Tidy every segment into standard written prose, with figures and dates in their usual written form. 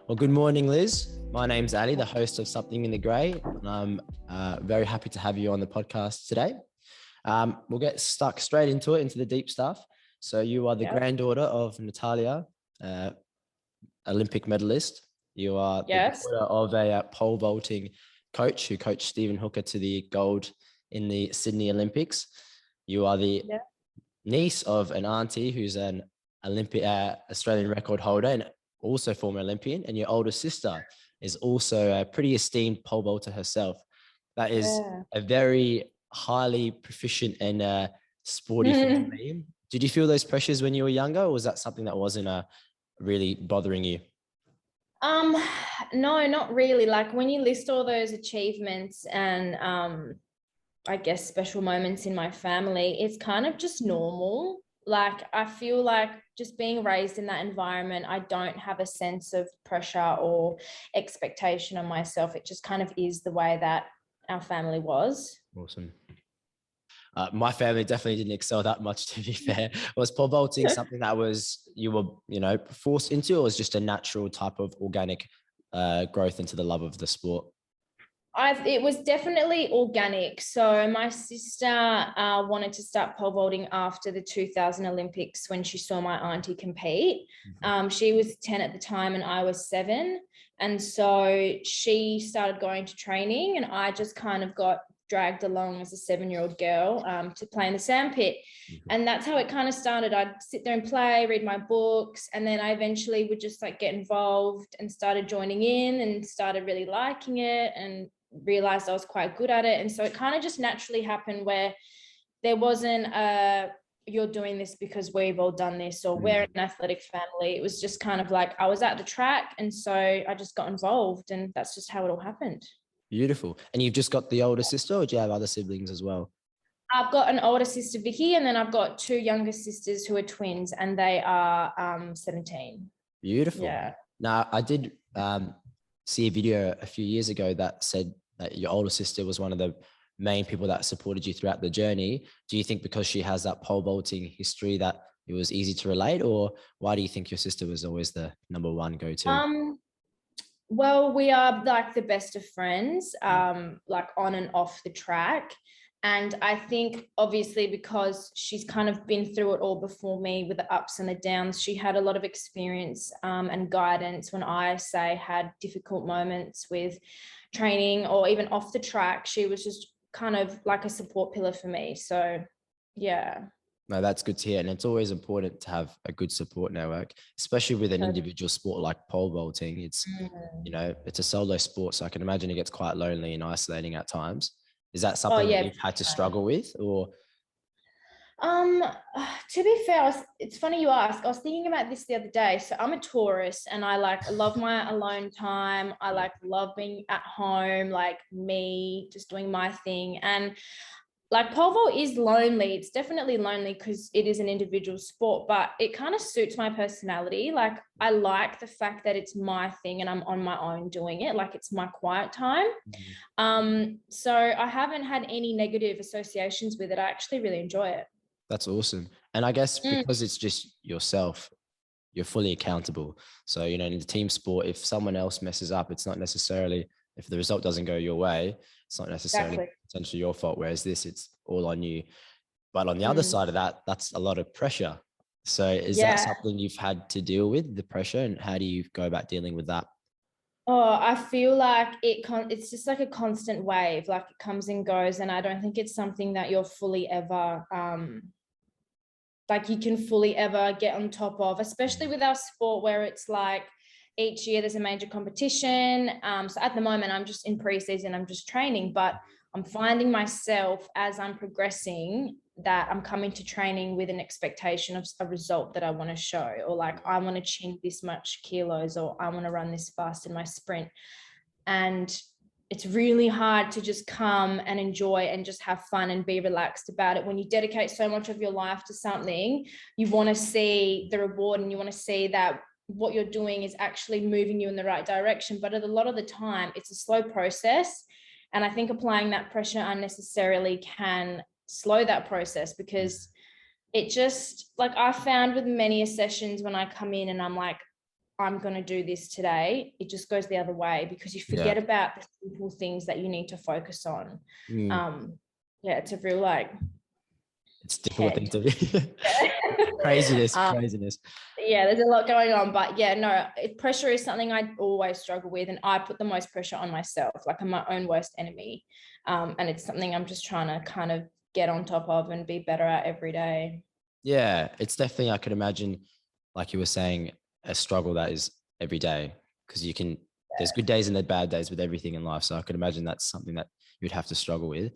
Well, good morning, Liz. My name's Ali, the host of Something in the Grey, and I'm very happy to have you on the podcast today. We'll get stuck straight into it, into the deep stuff. So you are the granddaughter of Natalia, Olympic medalist. You are the daughter of a pole vaulting coach who coached Stephen Hooker to the gold in the Sydney Olympics. You are the niece of an auntie who's an Australian record holder and also former Olympian, and your older sister is also a pretty esteemed pole vaulter herself. That is a very highly proficient and sporty family. Did you feel those pressures when you were younger, or was that something that wasn't really bothering you? No, not really. Like when you list all those achievements and I guess special moments in my family, it's kind of just normal. Like I feel like just being raised in that environment, I don't have a sense of pressure or expectation on myself. It just kind of is the way that our family was. Awesome. My family definitely didn't excel that much, to be fair. Was pole vaulting something that you were forced into, or was just a natural type of organic growth into the love of the sport? It was definitely organic. So my sister wanted to start pole vaulting after the 2000 Olympics when she saw my auntie compete. She was 10 at the time and I was 7. And so she started going to training and I just kind of got dragged along as a 7-year-old girl to play in the sandpit. And that's how it kind of started. I'd sit there and play, read my books, and then I eventually would just like get involved and started joining in and started really liking it and realized I was quite good at it. And so it kind of just naturally happened where there wasn't you're doing this because we've all done this or we're an athletic family. It was just kind of like I was at the track and so I just got involved and that's just how it all happened. Beautiful. And you've just got the older sister, or do you have other siblings as well? I've got an older sister, Vicky, and then I've got 2 younger sisters who are twins and they are 17. Beautiful. Yeah. Now, I did see a video a few years ago that said that your older sister was one of the main people that supported you throughout the journey. Do you think because she has that pole vaulting history that it was easy to relate, or why do you think your sister was always the number one go-to? Well, we are like the best of friends, like on and off the track. And I think obviously because she's kind of been through it all before me with the ups and the downs, she had a lot of experience and guidance when I had difficult moments with training or even off the track. She was just kind of like a support pillar for me. So yeah. No, that's good to hear. And it's always important to have a good support network, especially with an individual sport like pole vaulting. It's, it's a solo sport. So I can imagine it gets quite lonely and isolating at times. Is that something that you've had to struggle with, or? To be fair, it's funny you ask. I was thinking about this the other day. So I'm a Taurus and I love my alone time. I love being at home, like me just doing my thing. And like pole vault is lonely. It's definitely lonely because it is an individual sport, but it kind of suits my personality. Like I like the fact that it's my thing and I'm on my own doing it. Like it's my quiet time. So I haven't had any negative associations with it. I actually really enjoy it. That's awesome. And I guess because it's just yourself, you're fully accountable. So, in the team sport, if someone else messes up, it's not necessarily, if the result doesn't go your way, it's not necessarily potentially your fault. Whereas this, it's all on you. But on the other side of that, that's a lot of pressure. So is that something you've had to deal with, the pressure, and how do you go about dealing with that? Oh, I feel like it's just like a constant wave, like it comes and goes. And I don't think it's something that you're fully ever, like you can fully ever get on top of, especially with our sport where it's like each year there's a major competition. So at the moment I'm just in pre-season, I'm just training, but I'm finding myself as I'm progressing that I'm coming to training with an expectation of a result that I want to show, or like I want to chin this much kilos, or I want to run this fast in my sprint. And it's really hard to just come and enjoy and just have fun and be relaxed about it. When you dedicate so much of your life to something, you want to see the reward and you want to see that what you're doing is actually moving you in the right direction. But a lot of the time it's a slow process. And I think applying that pressure unnecessarily can slow that process, because it just, like I found with many sessions when I come in and I'm like, I'm going to do this today, it just goes the other way because you forget about the simple things that you need to focus on. It's a real it's difficult thing to be. craziness. Yeah, there's a lot going on, but pressure is something I always struggle with, and I put the most pressure on myself. Like, I'm my own worst enemy, and it's something I'm just trying to kind of get on top of and be better at every day. Yeah, it's definitely, I could imagine, like you were saying, a struggle that is every day, because there's good days and there's bad days with everything in life. So I could imagine that's something that you'd have to struggle with.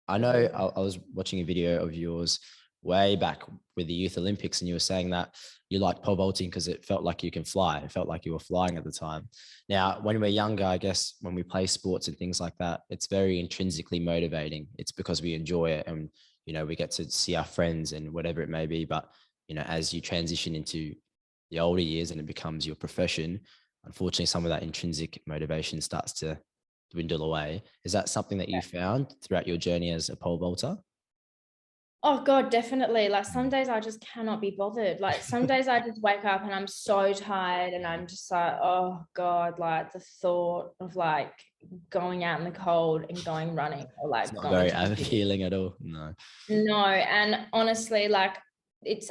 I know I was watching a video of yours way back with the Youth Olympics, and you were saying that you liked pole vaulting because it felt like you can fly. It felt like you were flying at the time. Now, when we're younger, I guess when we play sports and things like that, it's very intrinsically motivating. It's because we enjoy it, and we get to see our friends and whatever it may be. But as you transition into the older years and it becomes your profession, unfortunately, some of that intrinsic motivation starts to dwindle away. Is that something that you found throughout your journey as a pole vaulter? Oh God, definitely. Like, some days I just cannot be bothered. Like, some days I just wake up and I'm so tired and I'm just like, oh God, like the thought of like going out in the cold and going running, or like it's not going very to the appealing at all. No. And honestly, like,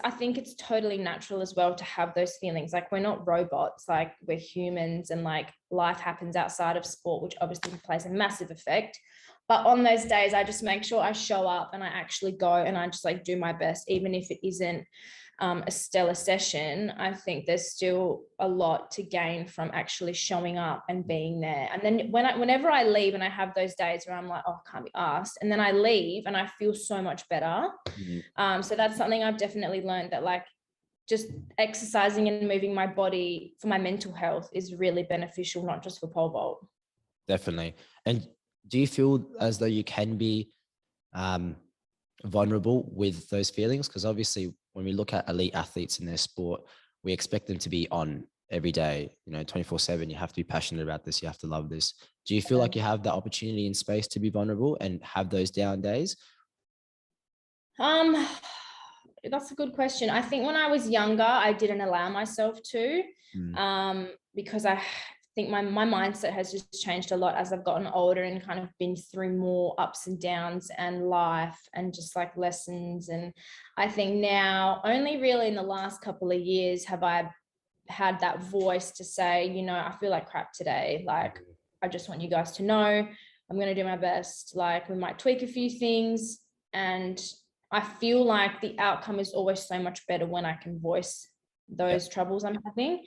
I think it's totally natural as well to have those feelings. Like, we're not robots, like we're humans, and like life happens outside of sport, which obviously plays a massive effect. But on those days, I just make sure I show up and I actually go and I just like do my best, even if it isn't a stellar session. I think there's still a lot to gain from actually showing up and being there. And then whenever I leave and I have those days where I'm like, oh, I can't be asked, and then I leave and I feel so much better. So that's something I've definitely learned, that like just exercising and moving my body for my mental health is really beneficial, not just for pole vault. Definitely. And do you feel as though you can be vulnerable with those feelings? Because obviously when we look at elite athletes in their sport, we expect them to be on every day, 24/7. You have to be passionate about this. You have to love this. Do you feel like you have that opportunity and space to be vulnerable and have those down days? That's a good question. I think when I was younger, I didn't allow myself to, because I think my mindset has just changed a lot as I've gotten older and kind of been through more ups and downs and life and just like lessons. And I think now, only really in the last couple of years have I had that voice to say, I feel like crap today. Like, I just want you guys to know I'm going to do my best. Like, we might tweak a few things, and I feel like the outcome is always so much better when I can voice those troubles I'm having.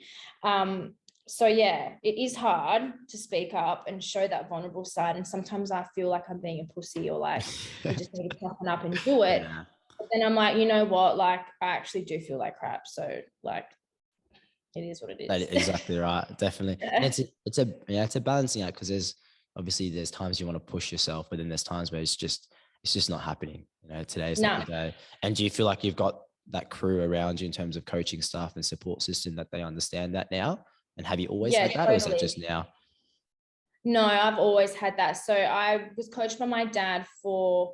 So yeah, it is hard to speak up and show that vulnerable side. And sometimes I feel like I'm being a pussy, or like you just need to toughen up and do it. Yeah. But then I'm like, you know what? Like, I actually do feel like crap. So like, it is what it is. That is exactly right. Definitely. And it's a balancing act, because there's times you want to push yourself, but then there's times where it's just not happening. Today's not the day. And do you feel like you've got that crew around you in terms of coaching staff and support system, that they understand that now? And have you always had that, totally. Or is it just now? No, I've always had that. So I was coached by my dad from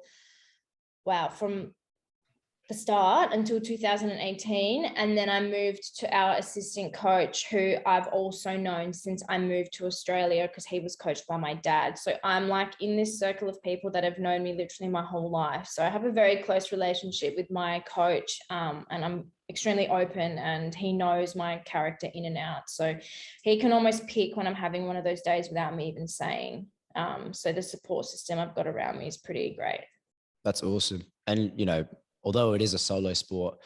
the start until 2018, and then I moved to our assistant coach, who I've also known since I moved to Australia, because he was coached by my dad. So I'm like in this circle of people that have known me literally my whole life. So I have a very close relationship with my coach, and I'm extremely open, and he knows my character in and out. So he can almost pick when I'm having one of those days without me even saying. So the support system I've got around me is pretty great. That's awesome. And although it is a solo sport,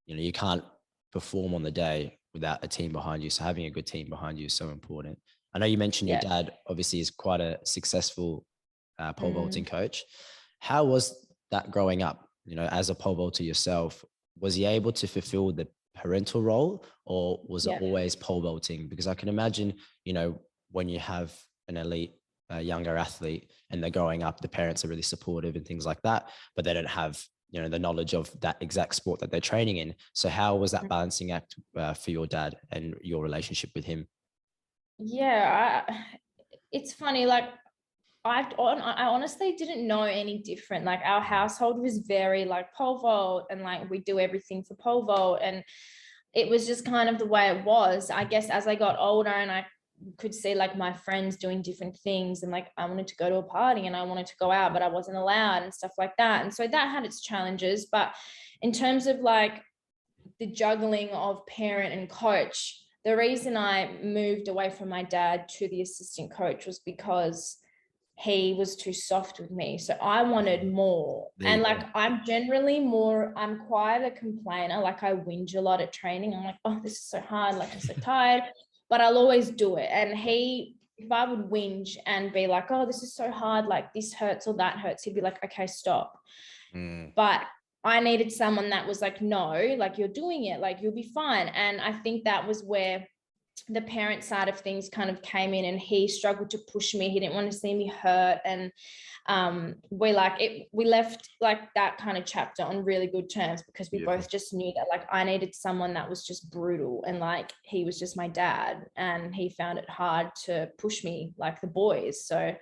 you can't perform on the day without a team behind you. So having a good team behind you is so important. I know you mentioned your dad obviously is quite a successful pole vaulting coach. How was that growing up, as a pole vaulter yourself? Was he able to fulfill the parental role, or was it always pole vaulting? Because I can imagine, when you have an elite younger athlete and they're growing up, the parents are really supportive and things like that, but they don't have the knowledge of that exact sport that they're training in. So how was that balancing act for your dad and your relationship with him? It's funny, like I honestly didn't know any different. Like, our household was very like pole vault, and like we do everything for pole vault, and it was just kind of the way it was. I guess as I got older and I could see like my friends doing different things, and like I wanted to go to a party and I wanted to go out, but I wasn't allowed and stuff like that. And so that had its challenges. But in terms of like the juggling of parent and coach, the reason I moved away from my dad to the assistant coach was because he was too soft with me. So I wanted more. And like, I'm quite a complainer. Like I whinge a lot at training. I'm like, oh, this is so hard. Like I'm so tired, but I'll always do it. And if I would whinge and be like, oh, this is so hard, like this hurts or that hurts, he'd be like, okay, stop. But I needed someone that was like, no, like you're doing it, like you'll be fine. And I think that was where the parent side of things kind of came in, and he struggled to push me. He didn't want to see me hurt. And we left like that kind of chapter on really good terms, because we both just knew that like I needed someone that was just brutal, and like he was just my dad, and he found it hard to push me like the boys. So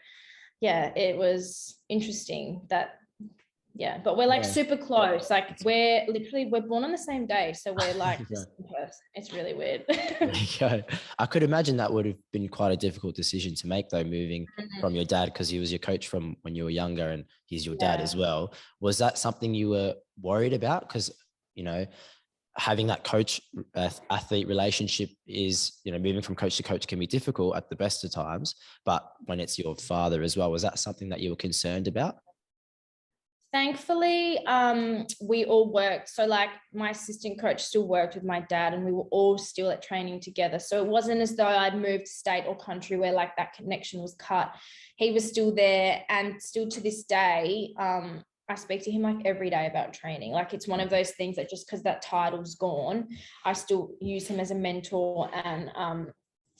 yeah, it was interesting that. Yeah, but we're like super close. Like we're born on the same day. So we're like just in person. It's really weird. There you go. I could imagine that would have been quite a difficult decision to make though, moving from your dad, because he was your coach from when you were younger and he's your dad as well. Was that something you were worried about? Because, you know, having that coach athlete relationship is, you know, moving from coach to coach can be difficult at the best of times, but when it's your father as well, was that something that you were concerned about? Thankfully, we all worked. So like my assistant coach still worked with my dad, and we were all still at training together. So it wasn't as though I'd moved state or country where like that connection was cut. He was still there, and still to this day, I speak to him like every day about training. Like it's one of those things that just because that title's gone, I still use him as a mentor and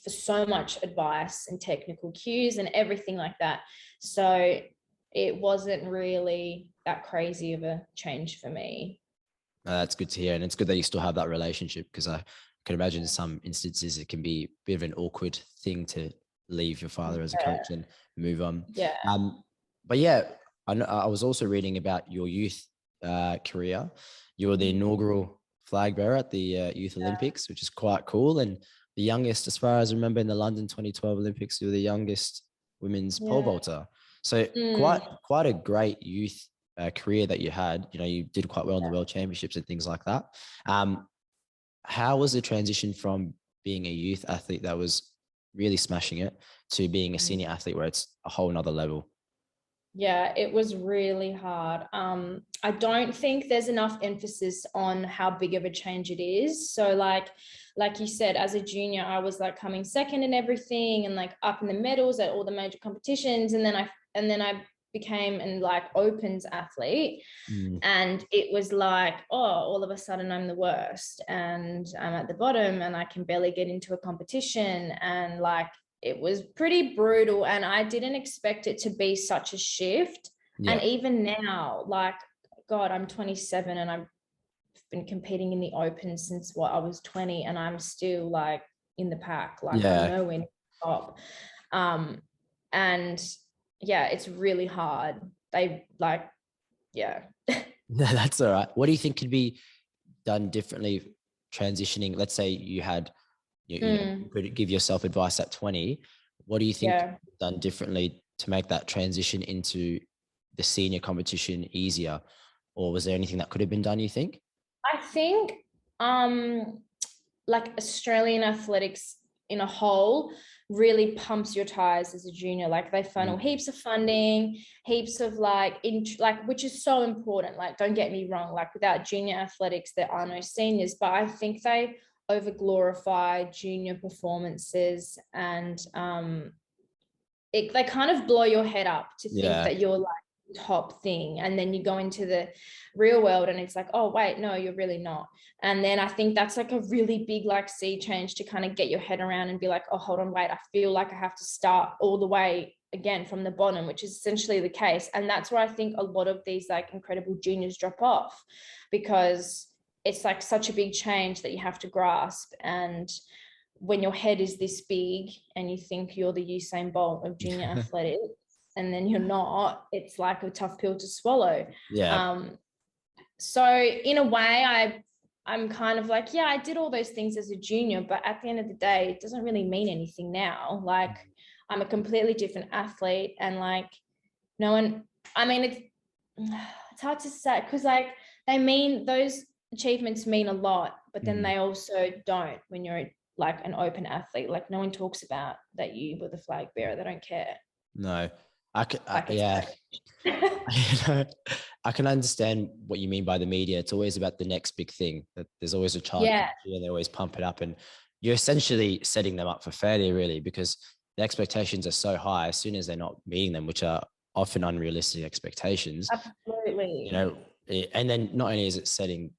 for so much advice and technical cues and everything like that. So it wasn't really that crazy of a change for me. That's good to hear. And it's good that you still have that relationship, because I can imagine in some instances it can be a bit of an awkward thing to leave your father as a coach and move on. Yeah. But yeah, I was also reading about your youth career. You were the inaugural flag bearer at the Youth Olympics, which is quite cool. And the youngest, as far as I remember, in the London 2012 Olympics, you were the youngest women's pole vaulter. So quite a great youth career that you had. You know, you did quite well in the World Championships and things like that. How was the transition from being a youth athlete that was really smashing it to being a senior athlete where it's a whole nother level? Yeah, it was really hard. I don't think there's enough emphasis on how big of a change it is. So like you said, as a junior, I was like coming second in everything and like up in the medals at all the major competitions. And then I became an like opens athlete, and it was like, oh, all of a sudden I'm the worst and I'm at the bottom and I can barely get into a competition. And like, it was pretty brutal, and I didn't expect it to be such a shift. And even now, like, God, I'm 27 and I've been competing in the open since I was 20, and I'm still like in the pack, like I'm nowhere near the top. And yeah, it's really hard. They like, No, that's all right. What do you think could be done differently transitioning? Let's say you had, you know, you could give yourself advice at 20. What do you think could be done differently to make that transition into the senior competition easier? Or was there anything that could have been done, you think? I think like Australian athletics in a whole really pumps your tires as a junior. Like they funnel heaps of funding, heaps of like which is so important. Like, don't get me wrong, like without junior athletics there are no seniors, but I think they over glorify junior performances, and they kind of blow your head up to think that you're like top thing, and then you go into the real world and it's like, oh wait, no, you're really not. And then I think that's like a really big like sea change to kind of get your head around and be like, oh, hold on, wait, I feel like I have to start all the way again from the bottom, which is essentially the case. And that's where I think a lot of these like incredible juniors drop off, because it's like such a big change that you have to grasp. And when your head is this big and you think you're the Usain Bolt of junior athletics, and then you're not, it's like a tough pill to swallow. So in a way, I'm kind of like, yeah, I did all those things as a junior, but at the end of the day, it doesn't really mean anything now. Like, I'm a completely different athlete, and like, no one, I mean, it's hard to say, because like those achievements mean a lot, but then they also don't when you're like an open athlete. Like, no one talks about that you were the flag bearer. They don't care. No, Yeah. I can understand what you mean by the media. It's always about the next big thing. That there's always a child and they always pump it up, and you're essentially setting them up for failure, really, because the expectations are so high. As soon as they're not meeting them, which are often unrealistic expectations, absolutely, and then not only is it setting,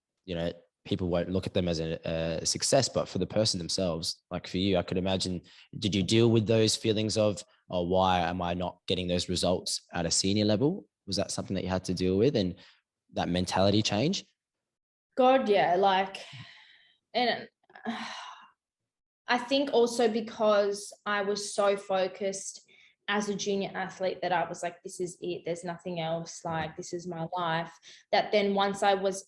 people won't look at them as a success, but for the person themselves. Like for you, I could imagine, did you deal with those feelings of, oh, why am I not getting those results at a senior level? Was that something that you had to deal with, and that mentality change? God, yeah. Like, and I think also because I was so focused as a junior athlete that I was like, this is it, there's nothing else, like this is my life, that then once I was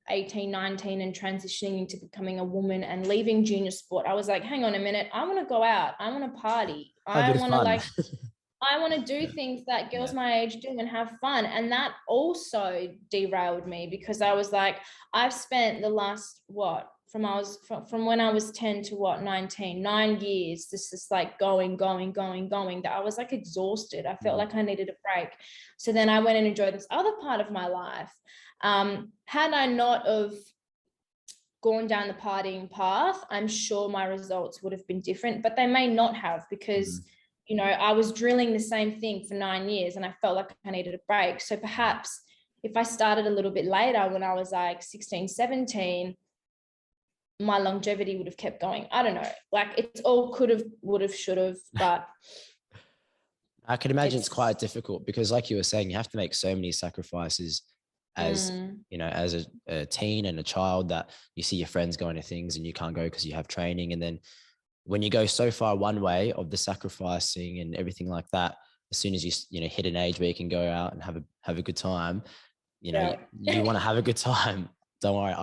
18, 19 and transitioning into becoming a woman and leaving junior sport, I was like, hang on a minute, I want to go out, I want to party, I want to like I want to do things that girls my age do and have fun. And that also derailed me, because I was like, I've spent the last, from when I was 10 to 19, 9 years, this is like going, that I was like exhausted. I felt like I needed a break. So then I went and enjoyed this other part of my life. Had I not of gone down the partying path, I'm sure my results would have been different, but they may not have, because I was drilling the same thing for 9 years and I felt like I needed a break. So perhaps if I started a little bit later, when I was like 16, 17, my longevity would have kept going. I don't know. Like, it's all could have, would have, should have, but I can imagine it's quite difficult, because like you were saying, you have to make so many sacrifices as as a teen and a child, that you see your friends going to things and you can't go because you have training. And then when you go so far one way of the sacrificing and everything like that, as soon as you hit an age where you can go out and have a good time, you want to have a good time. Don't worry,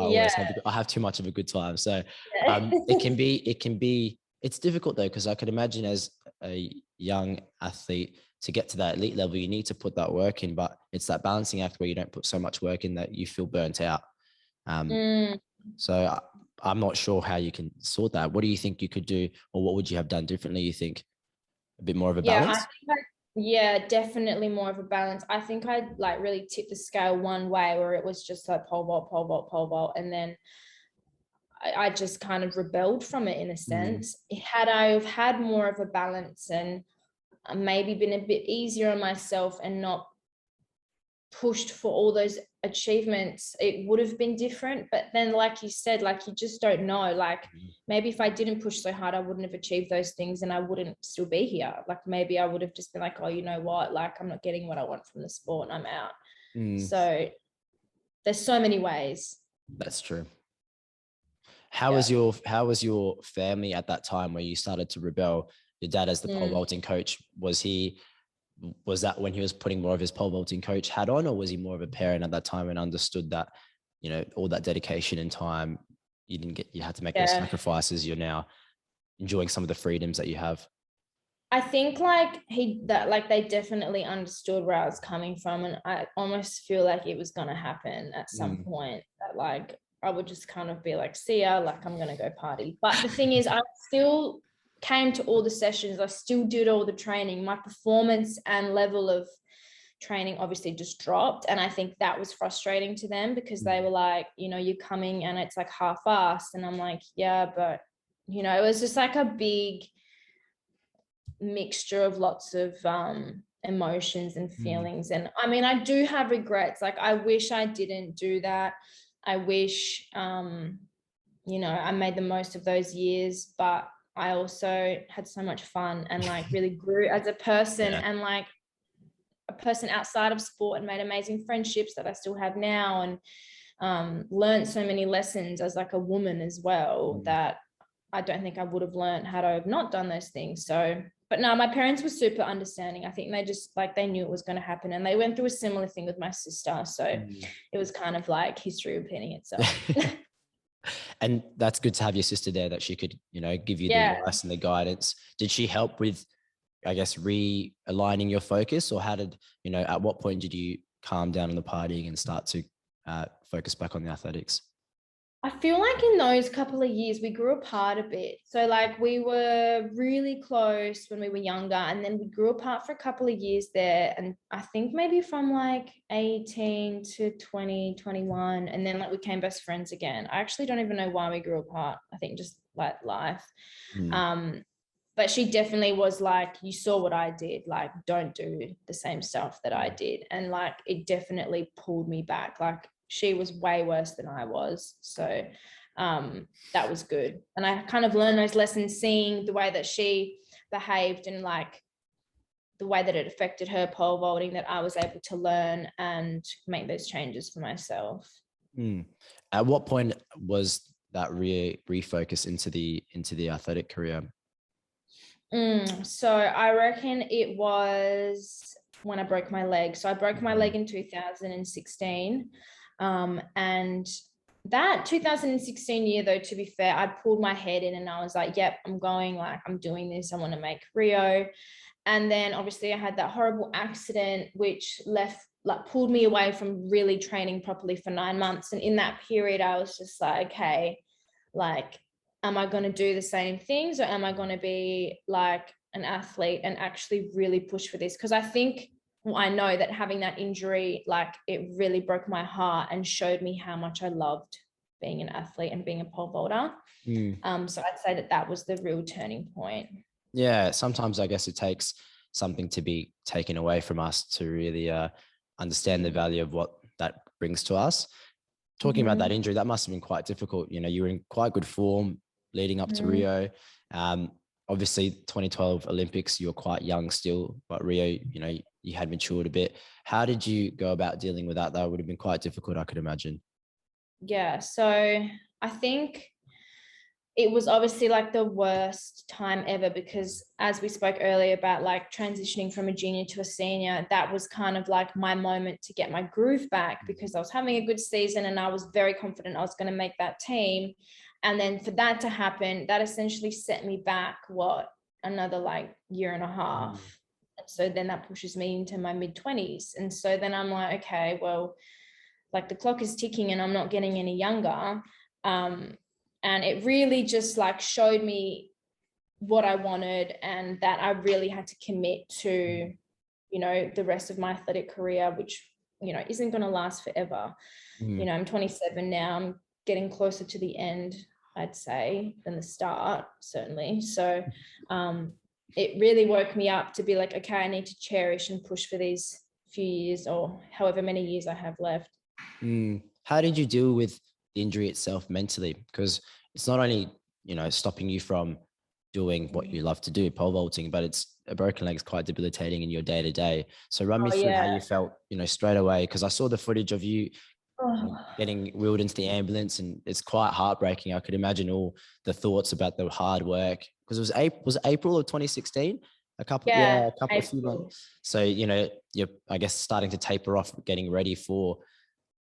I have too much of a good time. So it's difficult though, because I could imagine as a young athlete, to get to that elite level, you need to put that work in, but it's that balancing act where you don't put so much work in that you feel burnt out. So I'm not sure how you can sort that. What do you think you could do, or what would you have done differently? You think a bit more of a balance? Definitely more of a balance. I think I like really tipped the scale one way, where it was just like pole vault, and then I just kind of rebelled from it in a sense. Had I have had more of a balance and maybe been a bit easier on myself and not pushed for all those achievements, it would have been different. But then, like you said, like, you just don't know. Like, maybe if I didn't push so hard, I wouldn't have achieved those things and I wouldn't still be here. Like, maybe I would have just been like, oh, you know what, like, I'm not getting what I want from the sport and I'm out. So there's so many ways. That's true. How was your family at that time where you started to rebel? Your dad, as the pole vaulting coach, was that when he was putting more of his pole vaulting coach hat on, or was he more of a parent at that time and understood that, all that dedication and time, you had to make those sacrifices? You're now enjoying some of the freedoms that you have. I think they definitely understood where I was coming from, and I almost feel like it was going to happen at some point, that like I would just kind of be like, see ya, like, I'm going to go party. But the thing is, I still came to all the sessions. I still did all the training. My performance and level of training obviously just dropped. And I think that was frustrating to them, because they were like, you're coming and it's like half-assed. And I'm like, yeah, but, it was just like a big mixture of lots of emotions and feelings. And I mean, I do have regrets. Like, I wish I didn't do that. I wish, I made the most of those years, but I also had so much fun and like really grew as a person and like a person outside of sport, and made amazing friendships that I still have now, and learned so many lessons as like a woman as well, that I don't think I would have learned had I have not done those things. So, but no, my parents were super understanding. I think they just like, they knew it was going to happen, and they went through a similar thing with my sister. So it was kind of like history repeating itself. And that's good to have your sister there, that she could, give you the advice and the guidance. Did she help with, I guess, realigning your focus, or how did, at what point did you calm down on the partying and start to focus back on the athletics? I feel like in those couple of years, we grew apart a bit. So like we were really close when we were younger, and then we grew apart for a couple of years there. And I think maybe from like 18 to 20, 21, and then like we became best friends again. I actually don't even know why we grew apart. I think just like life. But she definitely was like, you saw what I did, like, don't do the same stuff that I did. And like, it definitely pulled me back. Like, she was way worse than I was. So that was good. And I kind of learned those lessons, seeing the way that she behaved and like the way that it affected her pole vaulting, that I was able to learn and make those changes for myself. At what point was that refocus into the athletic career? So I reckon it was when I broke my leg. So I broke my leg in 2016. And that 2016 year, though, to be fair, I pulled my head in and I was like, yep, I'm going, like, I'm doing this. I want to make Rio. And then obviously I had that horrible accident, which pulled me away from really training properly for 9 months. And in that period, I was just like, okay, like, am I going to do the same things, or am I going to be like an athlete and actually really push for this? Because I know that having that injury, like, it really broke my heart and showed me how much I loved being an athlete and being a pole vaulter. So I'd say that was the real turning point. Yeah, sometimes I guess it takes something to be taken away from us to really understand the value of what that brings to us. Talking about that injury, that must have been quite difficult. You were in quite good form leading up to Rio. Obviously 2012 Olympics, you were quite young still, but Rio, you had matured a bit. How did you go about dealing with that? That would have been quite difficult, I could imagine. Yeah, so I think it was obviously like the worst time ever, because as we spoke earlier about like transitioning from a junior to a senior, that was kind of like my moment to get my groove back, because I was having a good season and I was very confident I was going to make that team. And then for that to happen, that essentially set me back, another like year and a half. So then that pushes me into my mid-20s. And so then I'm like, okay, well, like the clock is ticking and I'm not getting any younger. And it really just like showed me what I wanted, and that I really had to commit to, the rest of my athletic career, which, isn't going to last forever. I'm 27 now. I'm getting closer to the end, I'd say, than the start, certainly. So it really woke me up to be like, okay, I need to cherish and push for these few years, or however many years I have left. How did you deal with the injury itself mentally? Because it's not only, stopping you from doing what you love to do, pole vaulting, but it's a broken leg is quite debilitating in your day to day. So run me through how you felt, straight away. Because I saw the footage of you getting wheeled into the ambulance, and it's quite heartbreaking. I could imagine all the thoughts about the hard work, because was it April of 2016? A couple of few months. So, you're, I guess, starting to taper off, getting ready for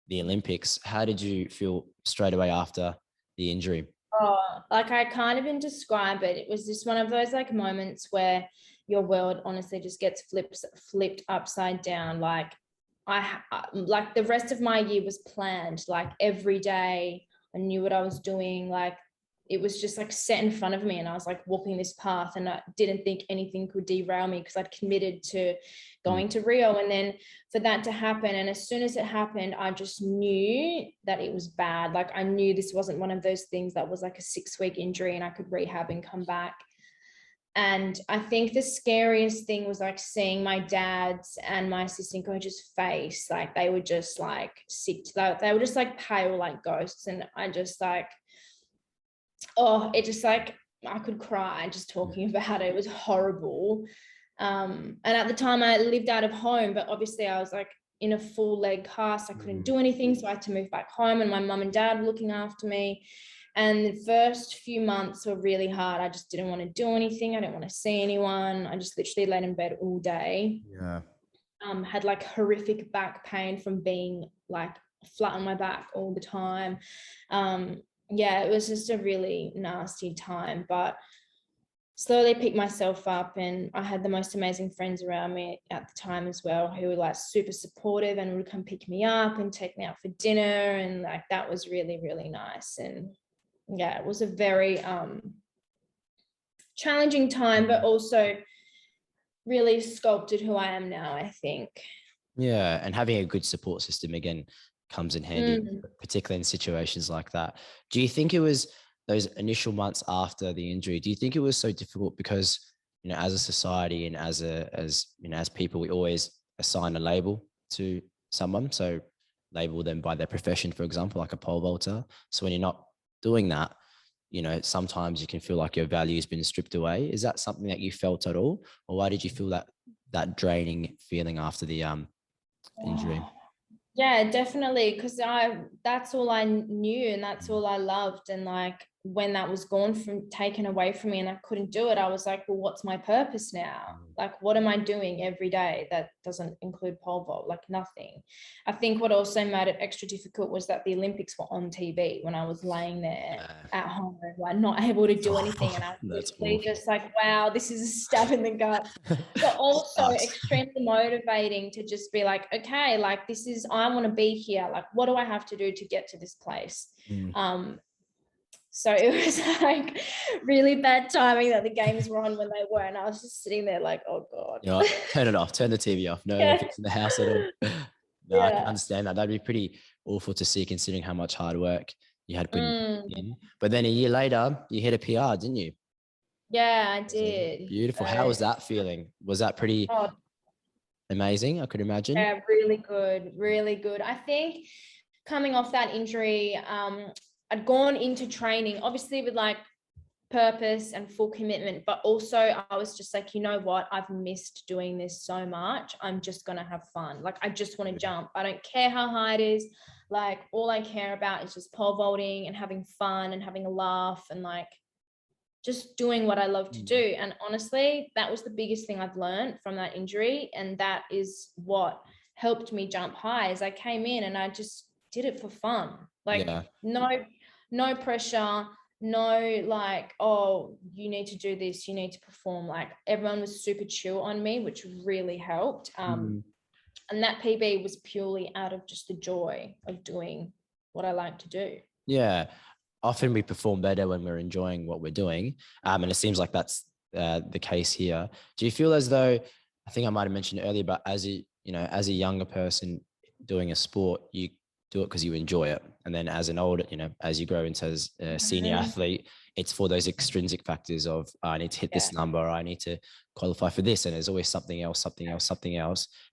the Olympics. How did you feel straight away after the injury? Oh, like I can't even describe it. It was just one of those like moments where your world honestly just gets flipped upside down. Like like the rest of my year was planned. Like every day I knew what I was doing. Like it was just like set in front of me, and I was like walking this path, and I didn't think anything could derail me, because I'd committed to going to Rio. And then for that to happen, and as soon as it happened, I just knew that it was bad. Like I knew this wasn't one of those things that was like a 6-week injury and I could rehab and come back. And I think the scariest thing was like seeing my dad's and my assistant coach's face. Like they were just like sick. They were just like pale like ghosts. And I just like, it just like, I could cry just talking about it. It was horrible. And at the time I lived out of home, but obviously I was like in a full leg cast. I couldn't do anything. So I had to move back home, and my mum and dad were looking after me. And the first few months were really hard. I just didn't want to do anything. I didn't want to see anyone. I just literally laid in bed all day. Yeah. Had like horrific back pain from being like flat on my back all the time. yeah, it was just a really nasty time, but slowly picked myself up, and I had the most amazing friends around me at the time as well, who were like super supportive and would come pick me up and take me out for dinner. And like, that was really, really nice. And yeah, it was a very challenging time, but also really sculpted who I am now, I think. Yeah. And having a good support system, again, comes in handy, particularly in situations like that. Do you think it was those initial months after the injury? Do you think it was so difficult because, you know, as a society and as people, we always assign a label to someone. So label them by their profession, for example, like a pole vaulter. So when you're not doing that, you know, sometimes you can feel like your value has been stripped away. Is that something that you felt at all? Or why did you feel that draining feeling after the injury? Yeah, definitely. Because that's all I knew and that's all I loved. And like, when that was taken away from me and I couldn't do it, I was like, well, what's my purpose now? Like, what am I doing every day that doesn't include pole vault? Like, nothing. I think what also made it extra difficult was that the Olympics were on TV when I was laying there at home, like not able to do anything. And I was just like, wow, this is a stab in the gut. But also extremely motivating to just be like, okay, like, I want to be here. Like, what do I have to do to get to this place? So it was like really bad timing that the games were on when they were. And I was just sitting there like, oh God. You know what? Turn it off. Turn the TV off. No Olympics in the house at all. No, I can understand that. That'd be pretty awful to see, considering how much hard work you had put in. But then a year later, you hit a PR, didn't you? Yeah, I did. Beautiful. How was that feeling? Was that pretty amazing? I could imagine. Yeah, really good. Really good. I think coming off that injury, I'd gone into training, obviously with like purpose and full commitment, but also I was just like, you know what? I've missed doing this so much. I'm just going to have fun. Like, I just want to jump. I don't care how high it is. Like, all I care about is just pole vaulting and having fun and having a laugh and like just doing what I love to do. And honestly, that was the biggest thing I've learned from that injury. And that is what helped me jump high. As I came in and I just did it for fun. Like, no pressure, no like, oh, you need to do this, you need to perform. Like, everyone was super chill on me, which really helped. And that PB was purely out of just the joy of doing what I like to do. Yeah. Often we perform better when we're enjoying what we're doing. And it seems like that's the case here. Do you feel as though, I think I might have mentioned it earlier, but as a younger person doing a sport, you do it because you enjoy it. And then as an older, as you grow into a senior athlete, it's for those extrinsic factors of, I need to hit this number, or I need to qualify for this. And there's always something else.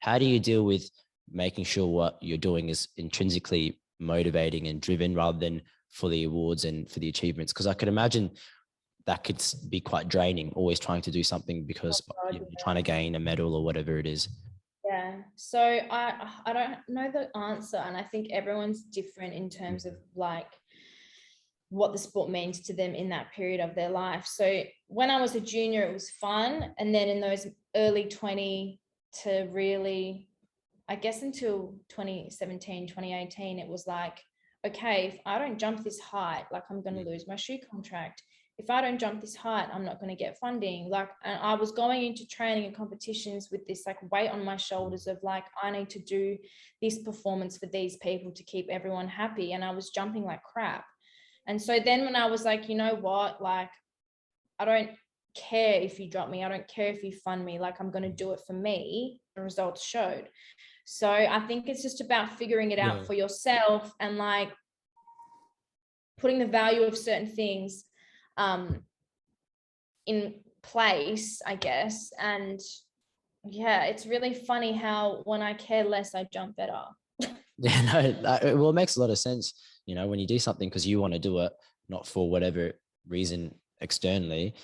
How do you deal with making sure what you're doing is intrinsically motivating and driven rather than for the awards and for the achievements? Because I could imagine that could be quite draining, always trying to do something because you're trying to gain a medal or whatever it is. Yeah, so I don't know the answer, and I think everyone's different in terms of like what the sport means to them in that period of their life. So when I was a junior, it was fun, and then in those early 20 to really, I guess until 2017, 2018, it was like, okay, if I don't jump this height, like, I'm going to lose my shoe contract. If I don't jump this height, I'm not going to get funding. Like, and I was going into training and competitions with this like weight on my shoulders of like, I need to do this performance for these people to keep everyone happy. And I was jumping like crap. And so then when I was like, you know what, like, I don't care if you drop me. I don't care if you fund me. Like, I'm going to do it for me. The results showed. So I think it's just about figuring it out for yourself and like putting the value of certain things in place, I guess. And yeah, it's really funny how when I care less, I jump better. Well, it makes a lot of sense, when you do something because you want to do it, not for whatever reason externally,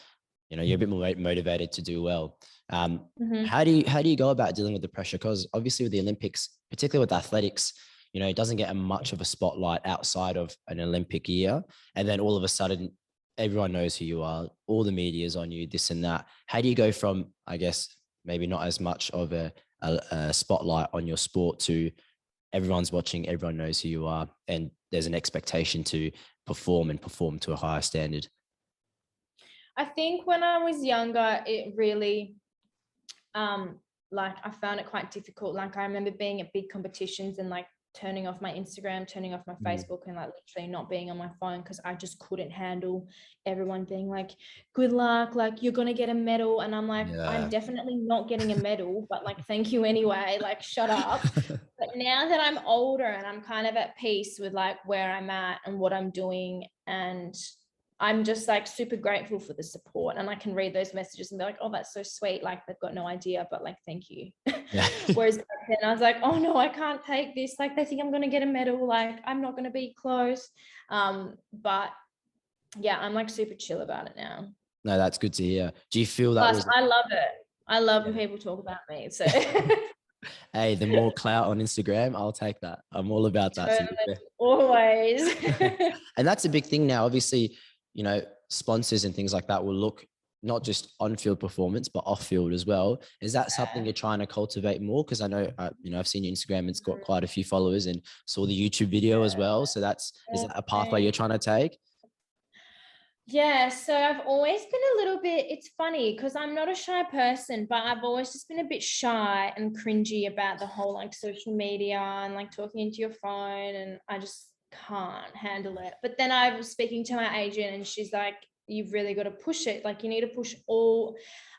you're a bit more motivated to do well. How do you go about dealing with the pressure? Because obviously with the Olympics, particularly with athletics, it doesn't get much of a spotlight outside of an Olympic year. And then all of a sudden, everyone knows who you are. All the media is on you, this and that. How do you go from, I guess, maybe not as much of a spotlight on your sport to everyone's watching, everyone knows who you are, and there's an expectation to perform to a higher standard? I think when I was younger, it really, like I found it quite difficult. Like I remember being at big competitions and like turning off my Instagram, turning off my Facebook, and like literally not being on my phone because I just couldn't handle everyone being like, good luck, like you're gonna get a medal. And I'm like, I'm definitely not getting a medal, but like thank you anyway, like shut up. But now that I'm older and I'm kind of at peace with like where I'm at and what I'm doing, and I'm just like super grateful for the support, and I can read those messages and be like, oh, that's so sweet. Like they've got no idea, but like, thank you. Yeah. Whereas back then I was like, oh no, I can't take this. Like they think I'm going to get a medal. Like I'm not going to be close. But yeah, I'm like super chill about it now. No, that's good to hear. Do you feel that Plus, I love it. I love when people talk about me. So hey, the more clout on Instagram, I'll take that. I'm all about that. Totally, always. And that's a big thing now. Obviously, you know, sponsors and things like that will look not just on-field performance, but off-field as well. Is that something you're trying to cultivate more? Because I know, you know, I've seen your Instagram, it's got quite a few followers, and saw the YouTube video as well. So is that a pathway you're trying to take? Yeah, so I've always been a little bit, it's funny because I'm not a shy person, but I've always just been a bit shy and cringy about the whole like social media and like talking into your phone, and I just can't handle it. But then I was speaking to my agent and she's like, you've really got to push it. Like you need to push all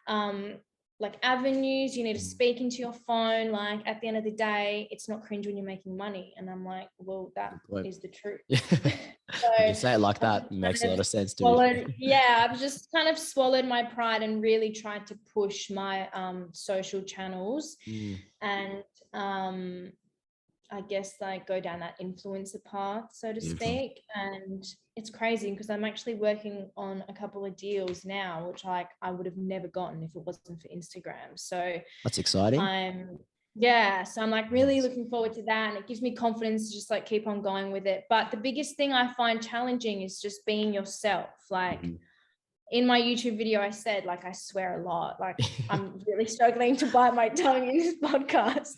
like avenues, you need to speak into your phone. Like at the end of the day, it's not cringe when you're making money. And I'm like, well, that is the truth. So you say it like that, it makes a lot of sense to me. Yeah, I've just kind of swallowed my pride and really tried to push my social channels and I guess like go down that influencer path, so to speak. And it's crazy because I'm actually working on a couple of deals now, which like I would have never gotten if it wasn't for Instagram. So that's exciting. So I'm like really looking forward to that, and it gives me confidence to just like keep on going with it. But the biggest thing I find challenging is just being yourself. Like in my YouTube video, I said, like, I swear a lot. Like, I'm really struggling to bite my tongue in this podcast.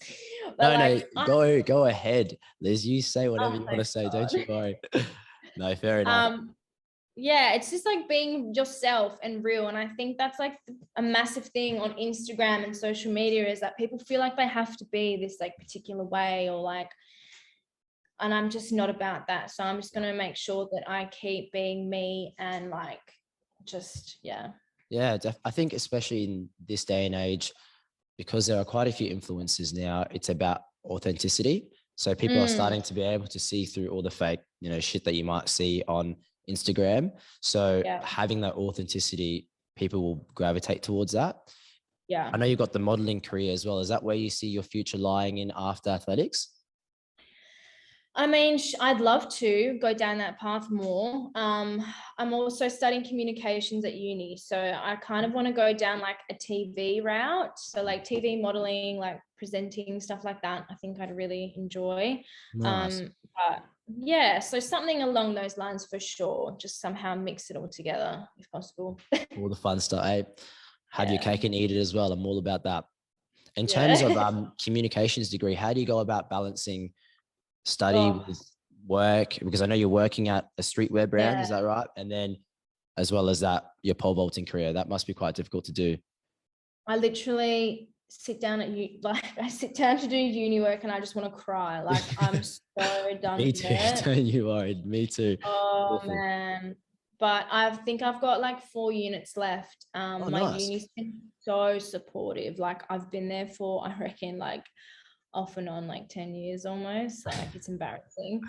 But no, go ahead, Liz. You say whatever you want to say. Don't you worry. No, fair enough. Yeah, it's just like being yourself and real. And I think that's like a massive thing on Instagram and social media, is that people feel like they have to be this like particular way or like, and I'm just not about that. So I'm just going to make sure that I keep being me and like, just I think especially in this day and age, because there are quite a few influencers now, it's about authenticity. So people are starting to be able to see through all the fake, you know, shit that you might see on Instagram. So having that authenticity, people will gravitate towards that. I know you've got the modeling career as well. Is that where you see your future lying in after athletics? I mean, I'd love to go down that path more. I'm also studying communications at uni. So I kind of want to go down like a TV route. So like TV modeling, like presenting, stuff like that. I think I'd really enjoy. Nice. But yeah, so something along those lines for sure. Just somehow mix it all together if possible. All the fun stuff. Hey, have your cake and eat it as well. I'm all about that. In terms of communications degree, how do you go about balancing study with work? Because I know you're working at a streetwear brand, is that right? And then as well as that, your pole vaulting career, that must be quite difficult to do. I literally sit down I sit down to do uni work and I just want to cry. Like I'm so done with it. Don't you worry, me too. Oh man. But I think I've got like 4 units left. My uni's been so supportive. Like I've been there for, I reckon, like off and on like 10 years almost. Like it's embarrassing.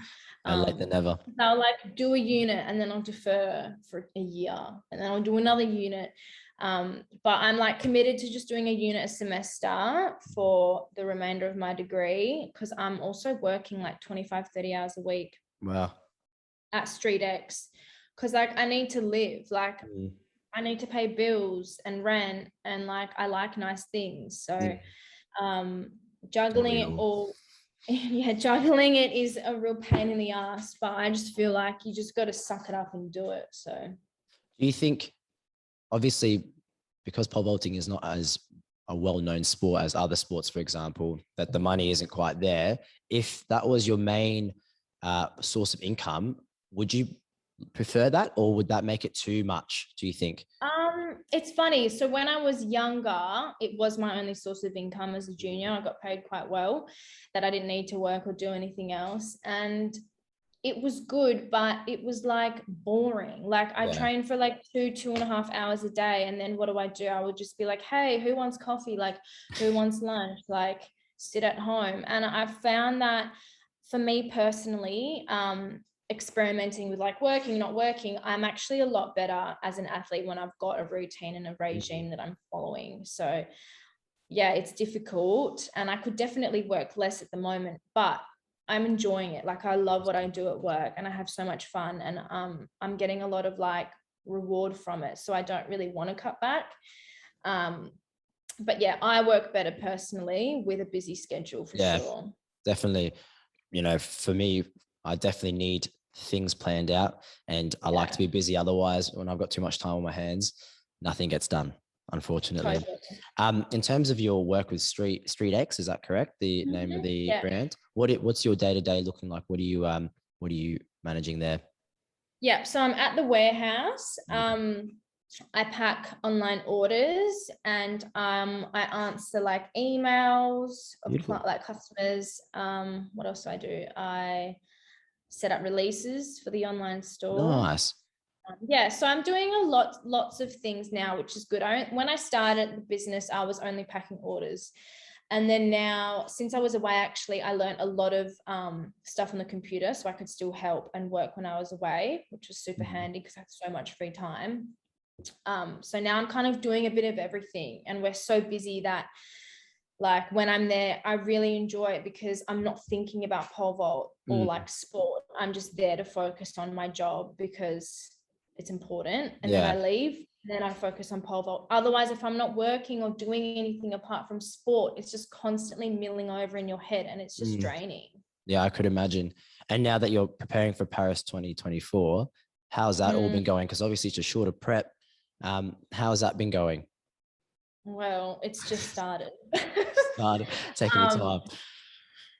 Later than never. I'll like do a unit and then I'll defer for a year and then I'll do another unit. But I'm like committed to just doing a unit a semester for the remainder of my degree, because I'm also working like 25-30 hours a week. Wow. At StreetX, because like I need to live, like I need to pay bills and rent, and like I like nice things. So juggling it all, juggling it is a real pain in the ass, but I just feel like you just got to suck it up and do it. So do you think, obviously, because pole vaulting is not as a well-known sport as other sports, for example, that the money isn't quite there, if that was your main source of income, would you prefer that, or would that make it too much, do you think? It's funny. So when I was younger, it was my only source of income as a junior. I got paid quite well, that I didn't need to work or do anything else. And it was good, but it was like boring. Like I trained for like 2.5 hours a day. And then what do? I would just be like, hey, who wants coffee? Like, who wants lunch? Like, sit at home. And I found that for me personally, experimenting with like working, not working, I'm actually a lot better as an athlete when I've got a routine and a regime that I'm following. So yeah, it's difficult, and I could definitely work less at the moment, but I'm enjoying it. Like I love what I do at work, and I have so much fun, and I'm getting a lot of like reward from it. So I don't really want to cut back. But yeah, I work better personally with a busy schedule for sure. Definitely. You know, for me, I definitely need things planned out, and I like to be busy. Otherwise, when I've got too much time on my hands, nothing gets done, unfortunately. Totally. In terms of your work with Street X, is that correct? The name of the brand. What's your day-to-day looking like? What are you managing there? Yeah, so I'm at the warehouse. I pack online orders, and I answer like emails of like customers. What else do I do? I set up releases for the online store. Nice. So I'm doing lots of things now, which is good. When I started the business, I was only packing orders. And then now, since I was away, actually, I learned a lot of stuff on the computer, so I could still help and work when I was away, which was super handy because I had so much free time. So now I'm kind of doing a bit of everything, and we're so busy that like when I'm there, I really enjoy it because I'm not thinking about pole vault or like sport. I'm just there to focus on my job because it's important. And then I leave, and then I focus on pole vault. Otherwise, if I'm not working or doing anything apart from sport, it's just constantly milling over in your head, and it's just draining. Yeah, I could imagine. And now that you're preparing for Paris 2024, how's that all been going? Because obviously it's a shorter prep. How's that been going? Well, it's just started. Taking your time.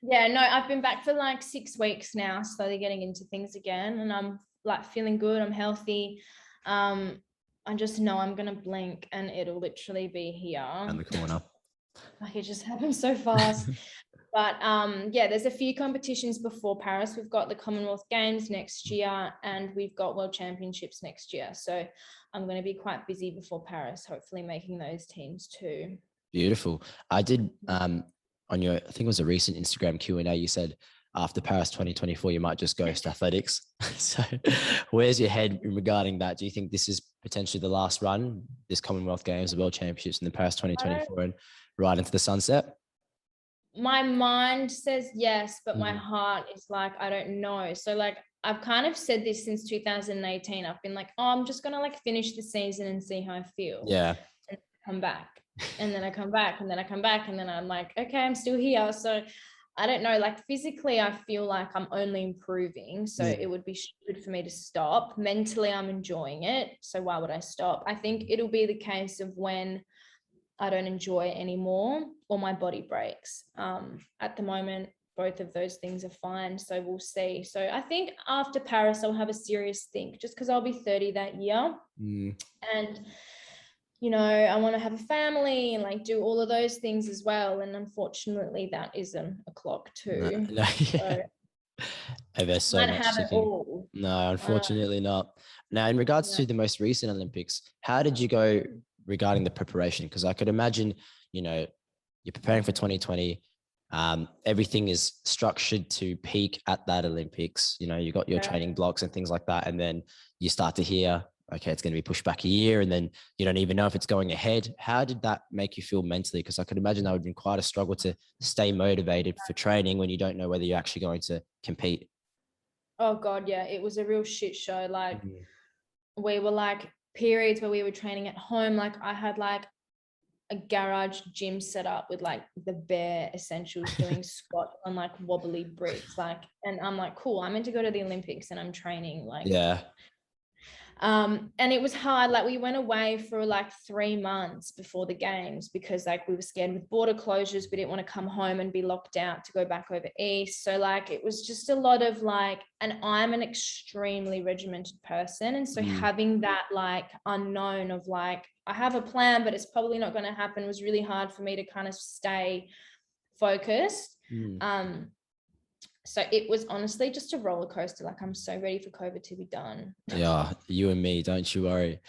Yeah, no, I've been back for like 6 weeks now, slowly getting into things again, and I'm like feeling good. I'm healthy. I just know I'm gonna blink and it'll literally be here around the corner. Like it just happens so fast. But there's a few competitions before Paris. We've got the Commonwealth Games next year, and we've got World Championships next year. So I'm going to be quite busy before Paris, hopefully making those teams too. Beautiful. I did on your, I think it was a recent Instagram Q&A, you said after Paris 2024, you might just ghost athletics. So where's your head regarding that? Do you think this is potentially the last run, this Commonwealth Games, the World Championships, and the Paris 2024 and right into the sunset? My mind says yes, but my heart is like, I don't know. So like, I've kind of said this since 2018. I've been like, oh, I'm just going to like finish the season and see how I feel. Yeah. And come back. And then I come back, and then I come back, and then I'm like, okay, I'm still here. So I don't know, like physically, I feel like I'm only improving. So it would be stupid for me to stop. Mentally, I'm enjoying it. So why would I stop? I think it'll be the case of when I don't enjoy it anymore or my body breaks. At the moment, both of those things are fine. So we'll see. So I think after Paris, I'll have a serious think, just because I'll be 30 that year. And, you know, I want to have a family and like do all of those things as well. And unfortunately, that isn't a clock too. No, yeah. So there's so much to think. No, unfortunately not. Now, in regards to the most recent Olympics, how did you go regarding the preparation? Because I could imagine, you know, you're preparing for 2020. Everything is structured to peak at that Olympics. You know, you got your training blocks and things like that. And then you start to hear, okay, it's going to be pushed back a year. And then you don't even know if it's going ahead. How did that make you feel mentally? Because I could imagine that would have been quite a struggle to stay motivated for training when you don't know whether you're actually going to compete. Oh God, yeah. It was a real shit show. Like we were like periods where we were training at home. Like I had like a garage gym set up with like the bare essentials, doing squat on like wobbly bricks. Like, and I'm like, cool, I'm meant to go to the Olympics and I'm training. Like, And it was hard. Like we went away for like 3 months before the games because like we were scared with border closures. We didn't want to come home and be locked out to go back over east. So like it was just a lot of like, and I'm an extremely regimented person. And so having that like unknown of like, I have a plan, but it's probably not going to happen was really hard for me to kind of stay focused. So it was honestly just a roller coaster. Like I'm so ready for COVID to be done. Yeah, you and me, don't you worry.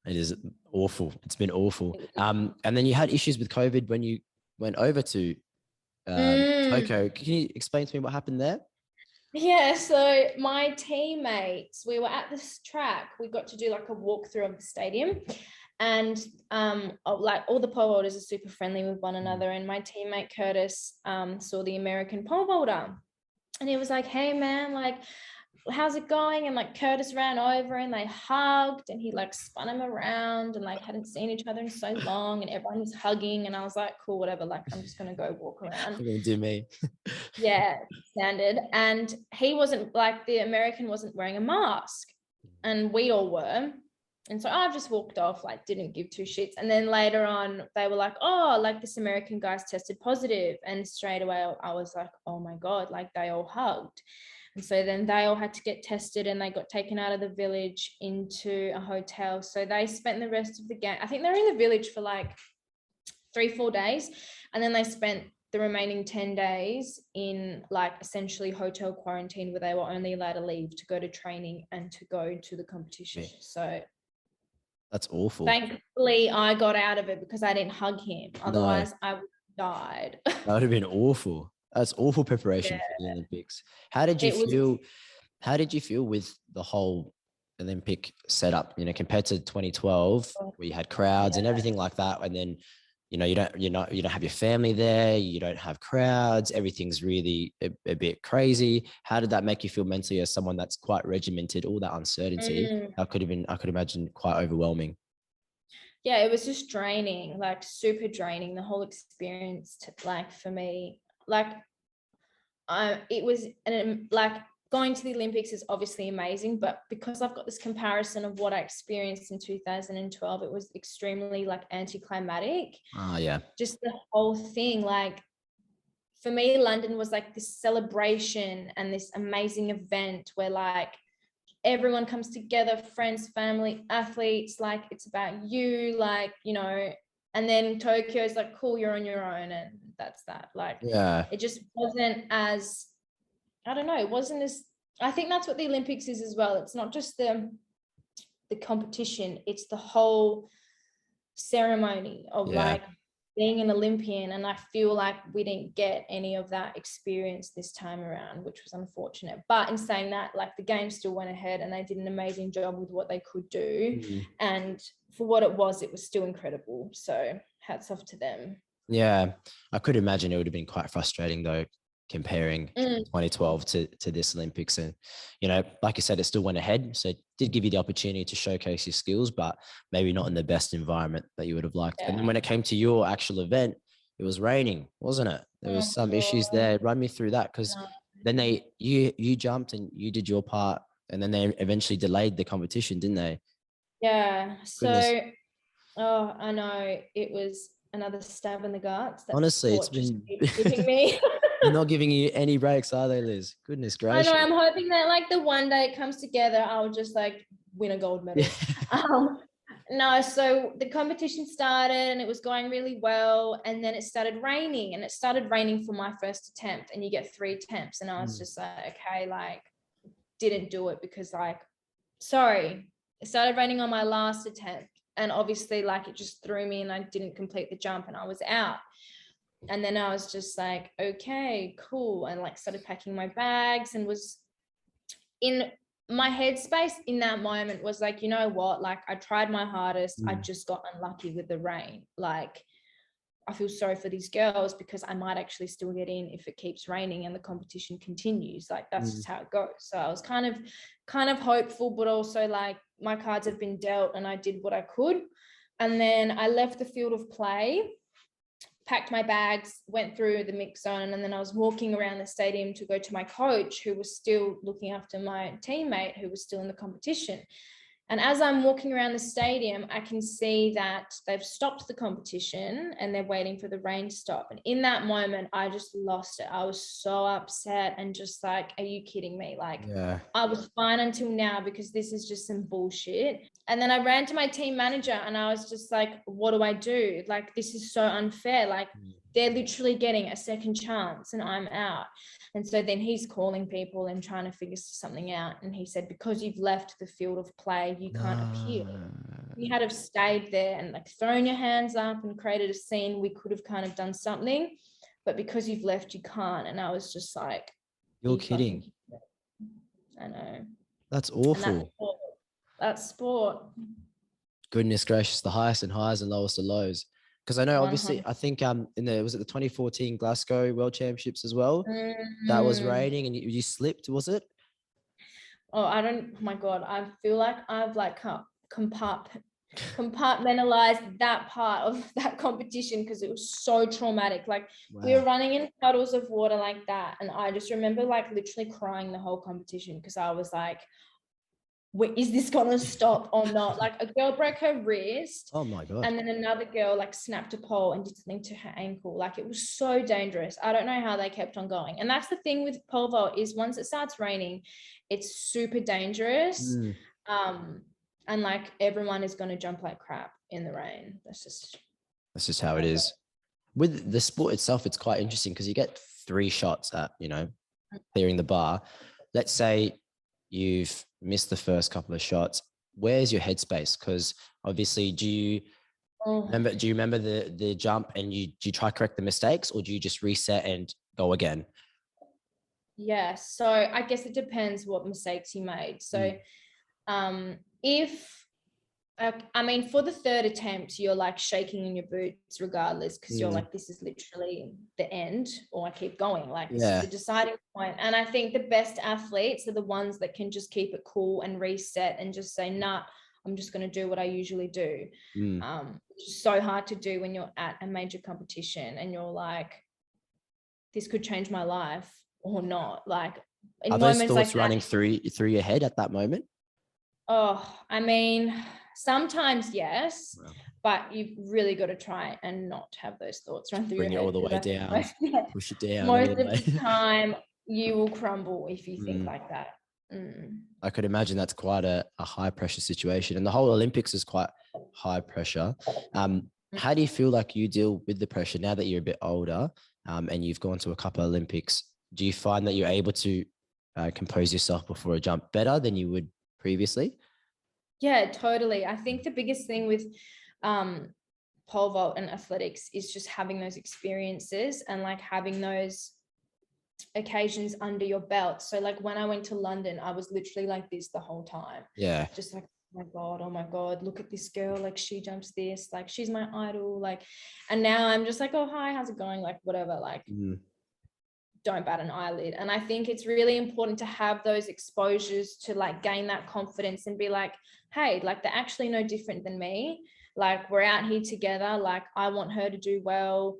It is awful. It's been awful. And then you had issues with COVID when you went over to Tokyo. Can you explain to me what happened there? Yeah, so my teammates, we were at this track. We got to do like a walkthrough of the stadium, and like all the pole vaulters are super friendly with one another. And my teammate Curtis saw the American pole vaulter. And he was like, hey, man, like, how's it going? And like Curtis ran over and they hugged and he like spun him around and like hadn't seen each other in so long and everyone was hugging. And I was like, cool, whatever. Like, I'm just going to go walk around. You're going to do me. Yeah, standard. And he wasn't like, the American wasn't wearing a mask and we all were. And so I just walked off, like didn't give two shits. And then later on, they were like, oh, like this American guy's tested positive. And straight away, I was like, oh my God, like they all hugged. And so then they all had to get tested and they got taken out of the village into a hotel. So they spent the rest of the game, I think they were in the village for like 3-4 days. And then they spent the remaining 10 days in like essentially hotel quarantine where they were only allowed to leave to go to training and to go to the competition. So that's awful. Thankfully, I got out of it because I didn't hug him. Otherwise, I would have died. That would have been awful. That's awful preparation for the Olympics. How did you feel? How did you feel with the whole Olympic setup? You know, compared to 2012, where you had crowds and everything like that, and then you know you don't have your family there, you don't have crowds, everything's really a bit crazy. How did that make you feel mentally as someone that's quite regimented? All that uncertainty, I could imagine quite overwhelming. Yeah, it was just draining, like super draining, the whole experience like for me. Like it was like going to the Olympics is obviously amazing, but because I've got this comparison of what I experienced in 2012, it was extremely like anticlimactic. Yeah. Just the whole thing, like for me, London was like this celebration and this amazing event where like everyone comes together, friends, family, athletes, like it's about you, like, you know, and then Tokyo is like, cool, you're on your own. And that's that. Like, it just wasn't as, I don't know, it wasn't as, I think that's what the Olympics is as well. It's not just the competition, it's the whole ceremony of like being an Olympian. And I feel like we didn't get any of that experience this time around, which was unfortunate. But in saying that, like the game still went ahead and they did an amazing job with what they could do. And for what it was still incredible. So hats off to them. Yeah, I could imagine it would have been quite frustrating though, comparing 2012 to this Olympics. And, you know, like you said, it still went ahead. So it did give you the opportunity to showcase your skills, but maybe not in the best environment that you would have liked. And then when it came to your actual event, it was raining, wasn't it? There was some issues there. Run me through that, because then you jumped and you did your part, and then they eventually delayed the competition, didn't they? Yeah. So, I know it was another stab in the guts. Honestly, it's been giving me. They're not giving you any breaks, are they, Liz? Goodness gracious. I know. I'm hoping that like the one day it comes together, I'll just like win a gold medal. No, so the competition started and it was going really well, and then it started raining, and it started raining for my first attempt, and you get 3 attempts, and I was just like, okay, like didn't do it because like, sorry, it started raining on my last attempt, and obviously like it just threw me and I didn't complete the jump and I was out. And then I was just like, okay, cool. And like started packing my bags, and was in my headspace in that moment was like, you know what? Like I tried my hardest. I just got unlucky with the rain. Like I feel sorry for these girls because I might actually still get in if it keeps raining and the competition continues. Like that's just how it goes. So I was kind of hopeful, but also like my cards have been dealt and I did what I could. And then I left the field of play, packed my bags, went through the mix zone, and then I was walking around the stadium to go to my coach, who was still looking after my teammate who was still in the competition. And as I'm walking around the stadium, I can see that they've stopped the competition and they're waiting for the rain to stop. And in that moment, I just lost it. I was so upset and just like, are you kidding me? Like, I was fine until now because this is just some bullshit. And then I ran to my team manager and I was just like, what do I do? Like, this is so unfair. Like, they're literally getting a second chance and I'm out. And so then he's calling people and trying to figure something out. And he said, because you've left the field of play, you can't appeal. You had to have stayed there and like thrown your hands up and created a scene. We could have kind of done something, but because you've left, you can't. And I was just like, you're kidding. I know. That's awful. That's sport. Goodness gracious, the highest and highs and lowest of lows. Because I know, obviously, I think was it the 2014 Glasgow World Championships as well? That was raining and you slipped, was it? Oh, oh my God. I feel like I've like compartmentalized that part of that competition because it was so traumatic. Like we were running in puddles of water like that. And I just remember like literally crying the whole competition because I was like, wait, is this gonna stop or not? Like a girl broke her wrist. Oh my God. And then another girl like snapped a pole and did something to her ankle. Like it was so dangerous. I don't know how they kept on going. And that's the thing with pole vault is once it starts raining, it's super dangerous. And like everyone is gonna jump like crap in the rain. That's just how it is. With the sport itself, it's quite interesting because you get 3 shots at, clearing the bar. Let's say you've missed the first couple of shots. Where's your headspace? Because obviously, do you remember the jump and do you try to correct the mistakes or do you just reset and go again? Yeah, so I guess it depends what mistakes you made. So for the third attempt, you're like shaking in your boots regardless because you're like, this is literally the end or I keep going. Like this is the deciding point. And I think the best athletes are the ones that can just keep it cool and reset and just say, nah, I'm just going to do what I usually do. It's so hard to do when you're at a major competition and you're like, this could change my life or not. Like in are those moments thoughts like running through your head at that moment? Oh, I mean, sometimes yes, but you've really got to try and not have those thoughts run through your head. Bring it all the way down, push it down. Most of the time, you will crumble if you think like that. I could imagine that's quite a high pressure situation, and the whole Olympics is quite high pressure. How do you feel like you deal with the pressure now that you're a bit older and you've gone to a couple of Olympics? Do you find that you're able to compose yourself before a jump better than you would previously? Yeah, totally. I think the biggest thing with pole vault and athletics is just having those experiences and like having those occasions under your belt. So like when I went to London, I was literally like this the whole time. Yeah. Just like, oh my God, look at this girl. Like she jumps this, like she's my idol. Like, and now I'm just like, oh, hi, how's it going? Like, whatever, like don't bat an eyelid. And I think it's really important to have those exposures to like gain that confidence and be like, hey, like they're actually no different than me. Like we're out here together. Like I want her to do well.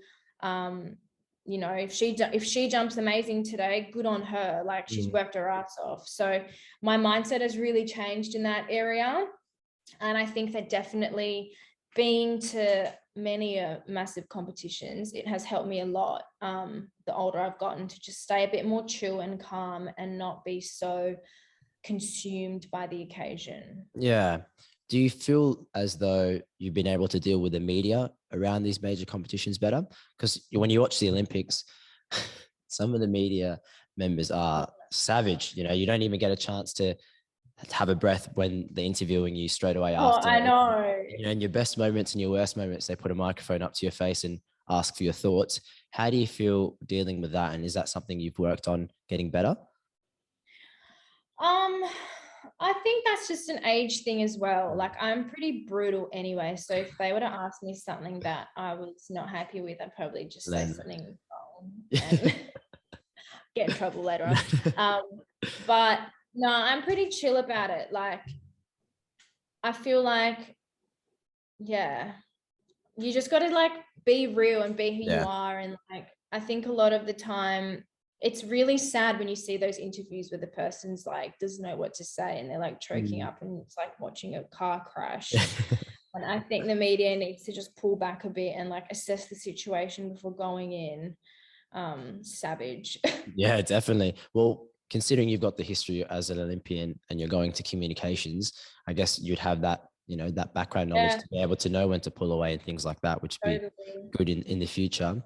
If she jumps amazing today, good on her. Like she's worked her ass off. So my mindset has really changed in that area. And I think that definitely being to many massive competitions, it has helped me a lot. The older I've gotten to just stay a bit more chill and calm and not be so consumed by the occasion. Yeah. Do you feel as though you've been able to deal with the media around these major competitions better? Because when you watch the Olympics, some of the media members are savage. You don't even get a chance to have a breath when they're interviewing you straight away after. Oh, I know. In your best moments and your worst moments, they put a microphone up to your face and ask for your thoughts. How do you feel dealing with that? And is that something you've worked on getting better? I think that's just an age thing as well. Like I'm pretty brutal anyway. So if they were to ask me something that I was not happy with, I'd probably just say something wrong and get in trouble later on. But no, I'm pretty chill about it. Like I feel like, yeah, you just got to like be real and be who you are. And like, I think a lot of the time it's really sad when you see those interviews where the person's like doesn't know what to say and they're like choking up, and it's like watching a car crash. And I think the media needs to just pull back a bit and like assess the situation before going in. Savage. Yeah, definitely. Well, considering you've got the history as an Olympian and you're going to communications, I guess you'd have that, that background knowledge to be able to know when to pull away and things like that, which would be good in the future.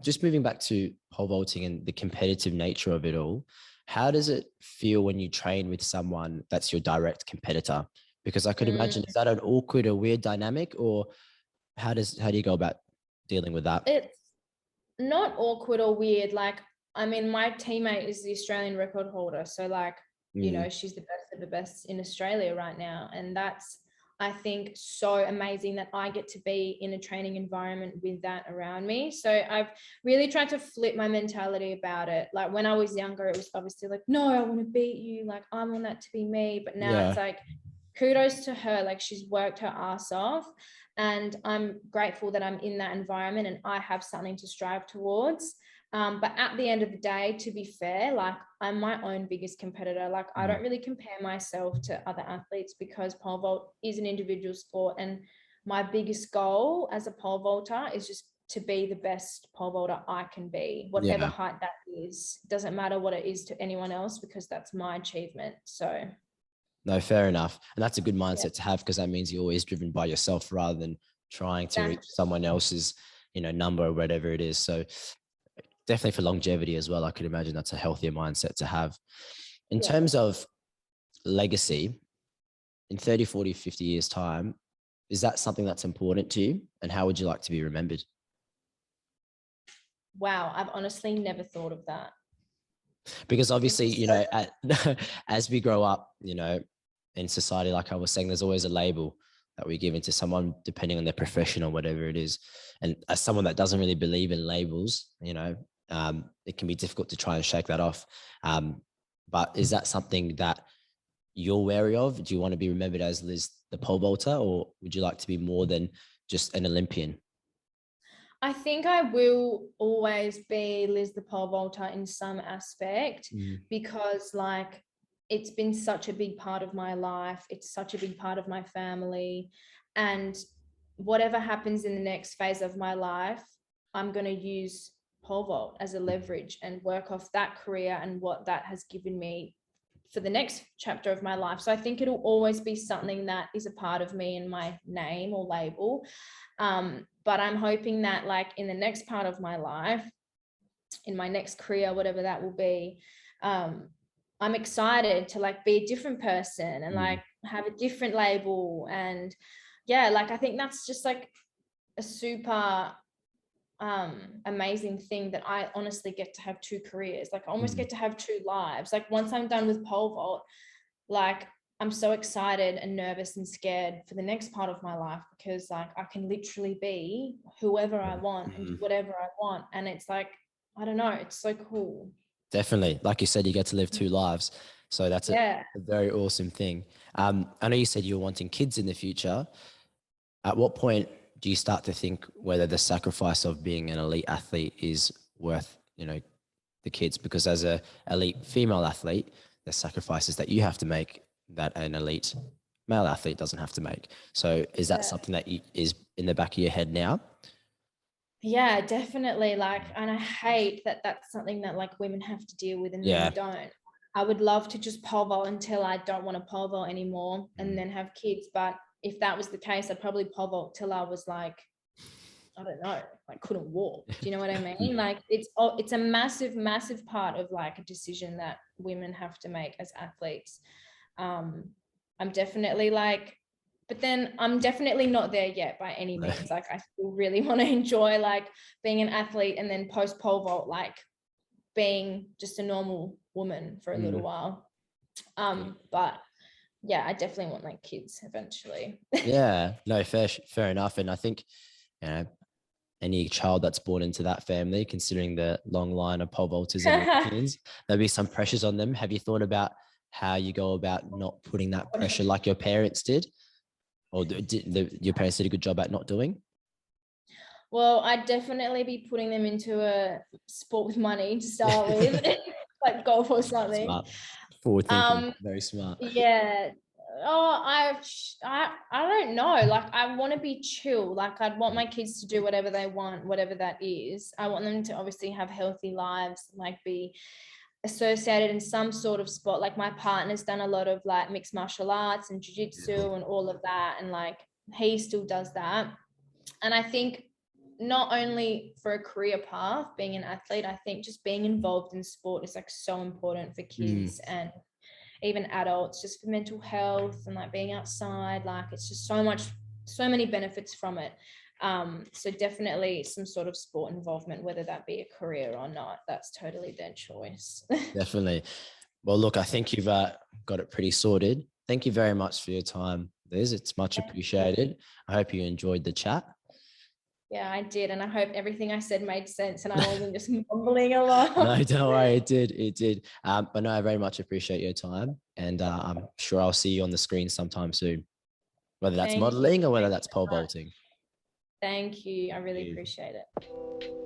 Just moving back to pole vaulting and the competitive nature of it all, how does it feel when you train with someone that's your direct competitor? Because I could imagine, is that an awkward or weird dynamic, or how do you go about dealing with that? It's not awkward or weird. Like, I mean, my teammate is the Australian record holder. So like, she's the best of the best in Australia right now. And that's, I think, so amazing that I get to be in a training environment with that around me. So I've really tried to flip my mentality about it. Like when I was younger, it was obviously like, no, I want to beat you. Like I want that to be me. But now it's like, kudos to her. Like she's worked her ass off. And I'm grateful that I'm in that environment and I have something to strive towards. But at the end of the day, to be fair, like I'm my own biggest competitor. Like I don't really compare myself to other athletes because pole vault is an individual sport. And my biggest goal as a pole vaulter is just to be the best pole vaulter I can be, whatever height that is. It doesn't matter what it is to anyone else because that's my achievement. So no, fair enough. And that's a good mindset to have, because that means you're always driven by yourself rather than trying to reach someone else's, number or whatever it is. So definitely for longevity as well, I could imagine that's a healthier mindset to have. In terms of legacy, in 30, 40, 50 years time, is that something that's important to you? And how would you like to be remembered? Wow, I've honestly never thought of that. Because obviously, as we grow up, in society, like I was saying, there's always a label that we give into someone depending on their profession or whatever it is. And as someone that doesn't really believe in labels, it can be difficult to try and shake that off. But is that something that you're wary of? Do you want to be remembered as Liz the pole vaulter, or would you like to be more than just an Olympian? I think I will always be Liz the pole vaulter in some aspect because like it's been such a big part of my life. It's such a big part of my family. And whatever happens in the next phase of my life, I'm going to use pole vault as a leverage and work off that career and what that has given me for the next chapter of my life. So I think it'll always be something that is a part of me and my name or label. But I'm hoping that like in the next part of my life, in my next career, whatever that will be, I'm excited to like be a different person and like have a different label. And like I think that's just like a super amazing thing that I honestly get to have two careers. Like I almost get to have two lives. Like once I'm done with pole vault, like I'm so excited and nervous and scared for the next part of my life because like I can literally be whoever I want and do whatever I want. And it's like, I don't know, it's so cool. Definitely. Like you said, you get to live two lives. So that's a very awesome thing. I know you said you were wanting kids in the future. At what point do you start to think whether the sacrifice of being an elite athlete is worth, the kids? Because as an elite female athlete, there's sacrifices that you have to make that an elite male athlete doesn't have to make. So is that something that is in the back of your head now? Yeah, definitely. Like, and I hate that that's something that like women have to deal with and men don't. I would love to just pole vault until I don't want to pole vault anymore and then have kids. But if that was the case, I'd probably pole vault till I was like, I don't know, like couldn't walk. Do you know what I mean? Like it's a massive, massive part of like a decision that women have to make as athletes. I'm definitely like, but then I'm definitely not there yet by any means. Like I still really want to enjoy like being an athlete and then post pole vault, like being just a normal woman for a little while. But yeah, I definitely want like kids eventually. Yeah, no, fair enough. And I think, any child that's born into that family, considering the long line of pole vaulters and Olympians, there'll be some pressures on them. Have you thought about how you go about not putting that pressure like your parents did? Or your parents did a good job at not doing? Well, I'd definitely be putting them into a sport with money to start with, like golf or something. Smart. Forward thinking, very smart. Yeah. Oh, I don't know. Like, I want to be chill. Like, I'd want my kids to do whatever they want, whatever that is. I want them to obviously have healthy lives, like be associated in some sort of sport. Like, my partner's done a lot of like mixed martial arts and jiu-jitsu and all of that, and like he still does that. And I think not only for a career path, being an athlete, I think just being involved in sport is like so important for kids and even adults, just for mental health and like being outside. Like, it's just so many benefits from it. So definitely some sort of sport involvement, whether that be a career or not, that's totally their choice. Definitely. Well, look, I think you've got it pretty sorted. Thank you very much for your time, Liz. It's much appreciated. I hope you enjoyed the chat. Yeah, I did. And I hope everything I said made sense and I wasn't just mumbling along. No, don't worry. It did. But no, I very much appreciate your time. And I'm sure I'll see you on the screen sometime soon, whether that's modeling or whether that's pole vaulting. Thank you. I really appreciate it.